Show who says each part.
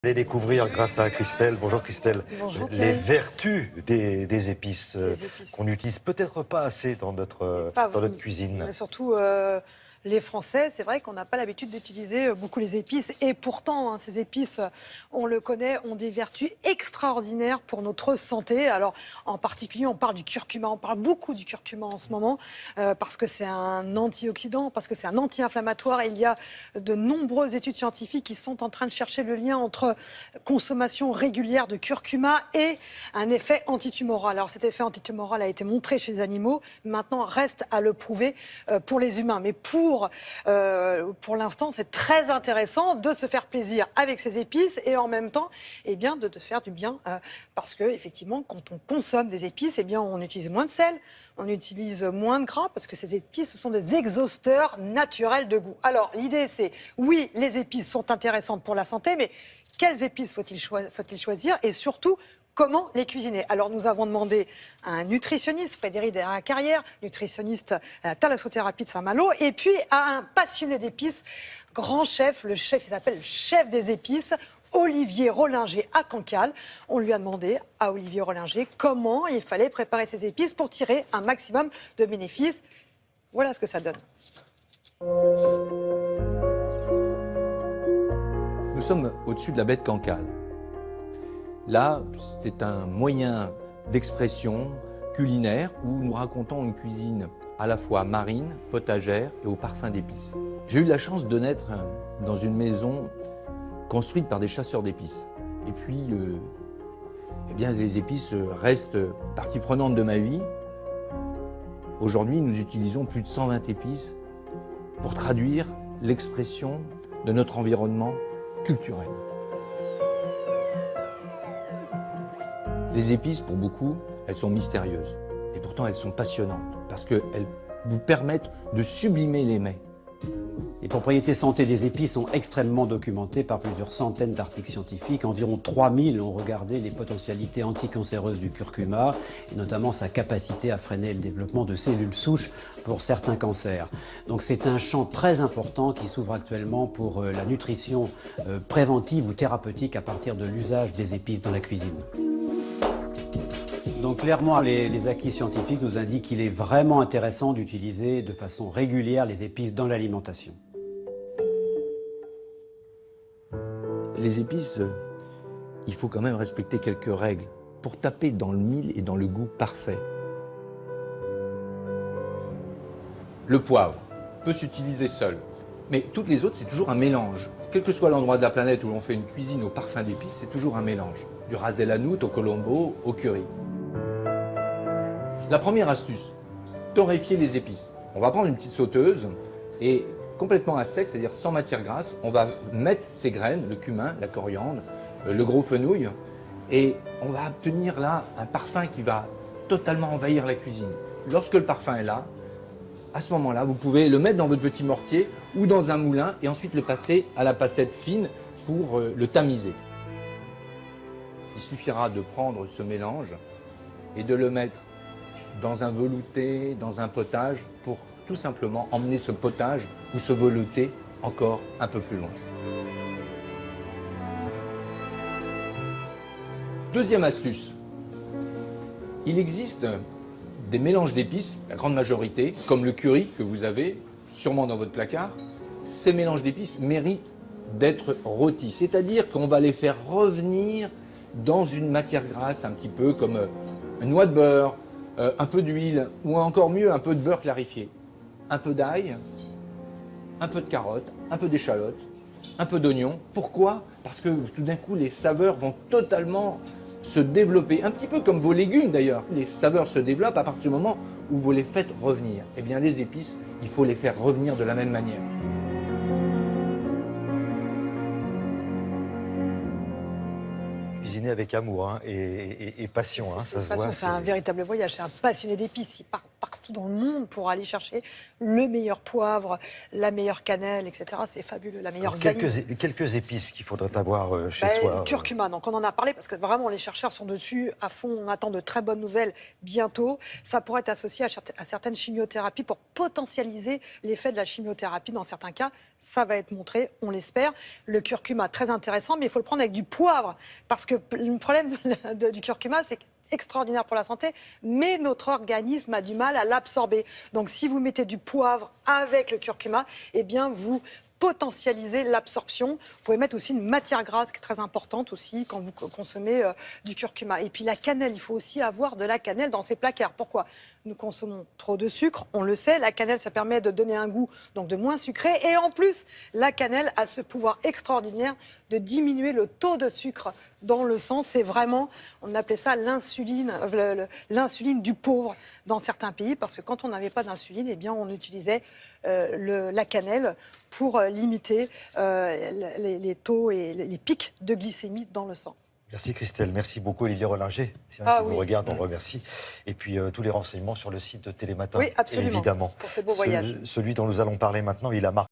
Speaker 1: Allez découvrir grâce à Christelle, bonjour Christelle,
Speaker 2: Bonjour
Speaker 1: les
Speaker 2: Thierry.
Speaker 1: vertus des épices
Speaker 2: Des épices.
Speaker 1: qu'on n'utilise peut-être pas assez dans
Speaker 2: Pas
Speaker 1: dans notre
Speaker 2: vraiment.
Speaker 1: cuisine.
Speaker 2: Mais surtout, les Français, c'est vrai qu'on n'a pas l'habitude d'utiliser beaucoup les épices. Et pourtant, hein, ces épices, on le connaît, ont des vertus extraordinaires pour notre santé. Alors, en particulier, on parle du curcuma. On parle beaucoup du curcuma en ce moment parce que c'est un antioxydant, parce que c'est un anti-inflammatoire. Il y a de nombreuses études scientifiques qui sont en train de chercher le lien entre consommation régulière de curcuma et un effet antitumoral. Alors, cet effet antitumoral a été montré chez les animaux. Maintenant, reste à le prouver pour les humains. Mais pour l'instant, c'est très intéressant de se faire plaisir avec ces épices et en même temps, eh bien, de faire du bien parce que effectivement, quand on consomme des épices, eh bien, on utilise moins de sel, on utilise moins de gras parce que ces épices, ce sont des exhausteurs naturels de goût. Alors, l'idée, c'est oui, les épices sont intéressantes pour la santé, mais quelles épices faut-il choisir et surtout, comment les cuisiner? Alors, nous avons demandé à un nutritionniste, Frédéric Carrière, nutritionniste à la thalassothérapie de Saint-Malo, et puis à un passionné d'épices, grand chef, le chef, il s'appelle le chef des épices, Olivier Rollinger à Cancale. On lui a demandé à Olivier Rollinger comment il fallait préparer ses épices pour tirer un maximum de bénéfices. Voilà ce que ça donne.
Speaker 3: Nous sommes au-dessus de la baie de Cancale. Là, c'est un moyen d'expression culinaire où nous racontons une cuisine à la fois marine, potagère et au parfum d'épices. J'ai eu la chance de naître dans une maison construite par des chasseurs d'épices. Et puis, eh bien, les épices restent partie prenante de ma vie. Aujourd'hui, nous utilisons plus de 120 épices pour traduire l'expression de notre environnement culturel. Les épices, pour beaucoup, elles sont mystérieuses. Et pourtant, elles sont passionnantes parce qu'elles vous permettent de sublimer les mets.
Speaker 4: Les propriétés santé des épices sont extrêmement documentées par plusieurs centaines d'articles scientifiques. Environ 3000 ont regardé les potentialités anticancéreuses du curcuma, et notamment sa capacité à freiner le développement de cellules souches pour certains cancers. Donc c'est un champ très important qui s'ouvre actuellement pour la nutrition préventive ou thérapeutique à partir de l'usage des épices dans la cuisine. Donc clairement, les acquis scientifiques nous indiquent qu'il est vraiment intéressant d'utiliser de façon régulière les épices dans l'alimentation.
Speaker 3: Les épices, il faut quand même respecter quelques règles pour taper dans le mille et dans le goût parfait. Le poivre peut s'utiliser seul, mais toutes les autres, c'est toujours un mélange. Quel que soit l'endroit de la planète où l'on fait une cuisine au parfum d'épices, c'est toujours un mélange. Du ras el hanout au colombo, au curry. La première astuce, torréfier les épices. On va prendre une petite sauteuse et complètement à sec, c'est-à-dire sans matière grasse, on va mettre ces graines, le cumin, la coriandre, le gros fenouil, et on va obtenir là un parfum qui va totalement envahir la cuisine. Lorsque le parfum est là, à ce moment-là, vous pouvez le mettre dans votre petit mortier ou dans un moulin et ensuite le passer à la passette fine pour le tamiser. Il suffira de prendre ce mélange et de le mettre dans un velouté, dans un potage, pour tout simplement emmener ce potage ou ce velouté encore un peu plus loin. Deuxième astuce, il existe des mélanges d'épices, la grande majorité, comme le curry que vous avez sûrement dans votre placard. Ces mélanges d'épices méritent d'être rôtis, c'est-à-dire qu'on va les faire revenir dans une matière grasse un petit peu comme une noix de beurre, un peu d'huile ou encore mieux un peu de beurre clarifié, un peu d'ail, un peu de carottes, un peu d'échalotes, un peu d'oignon. Pourquoi? Parce que tout d'un coup les saveurs vont totalement se développer, un petit peu comme vos légumes d'ailleurs. Les saveurs se développent à partir du moment où vous les faites revenir. Eh bien les épices, il faut les faire revenir de la même manière.
Speaker 1: Cuisiner avec amour hein, et passion, hein, ça se voit.
Speaker 2: C'est un véritable voyage, c'est un passionné d'épices. Il part partout dans le monde pour aller chercher le meilleur poivre, la meilleure cannelle, etc. C'est fabuleux, la meilleure
Speaker 1: Alors,
Speaker 2: vanille.
Speaker 1: quelques épices qu'il faudrait avoir chez
Speaker 2: Ben,
Speaker 1: soi.
Speaker 2: le curcuma, donc on en a parlé parce que vraiment les chercheurs sont dessus à fond. On attend de très bonnes nouvelles bientôt. Ça pourrait être associé à certaines chimiothérapies pour potentialiser l'effet de la chimiothérapie dans certains cas. Ça va être montré, on l'espère. Le curcuma, très intéressant, mais il faut le prendre avec du poivre parce que le problème du curcuma, c'est extraordinaire pour la santé, mais notre organisme a du mal à l'absorber. Donc si vous mettez du poivre avec le curcuma, eh bien vous potentialisez l'absorption. Vous pouvez mettre aussi une matière grasse qui est très importante aussi quand vous consommez du curcuma. Et puis la cannelle, il faut aussi avoir de la cannelle dans ses placards. Pourquoi ? Nous consommons trop de sucre, on le sait. La cannelle, ça permet de donner un goût donc de moins sucré. Et en plus, la cannelle a ce pouvoir extraordinaire de diminuer le taux de sucre dans le sang. C'est vraiment, on appelait ça l'insuline, l'insuline du pauvre dans certains pays, parce que quand on n'avait pas d'insuline, eh bien on utilisait la cannelle pour limiter les taux et les pics de glycémie dans le sang.
Speaker 1: Merci Christelle, merci beaucoup Olivier Rollinger. Si
Speaker 2: Ah
Speaker 1: on
Speaker 2: oui.
Speaker 1: vous regarde, on le remercie. Et puis tous les renseignements sur le site de Télématin,
Speaker 2: Oui, absolument.
Speaker 1: évidemment.
Speaker 2: Pour ces beaux voyages.
Speaker 1: Celui dont nous allons parler maintenant, il a marqué